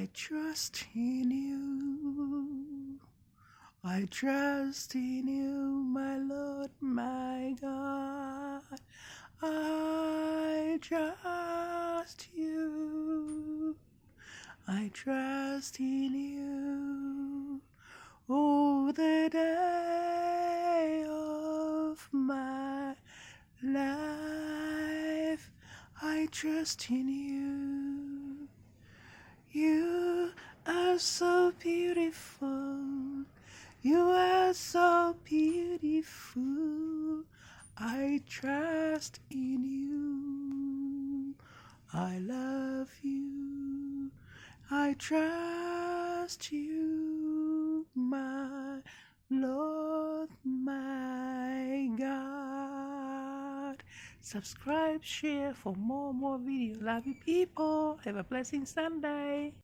I trust in you. I trust in you, my Lord, my God. I trust you. I trust in you. Oh, the day of my life, I trust in you. You are so beautiful. You are so beautiful. I trust in you. I love you. I trust you, my Lord, my God. Subscribe, share for more videos. Love you people. Have a blessing Sunday.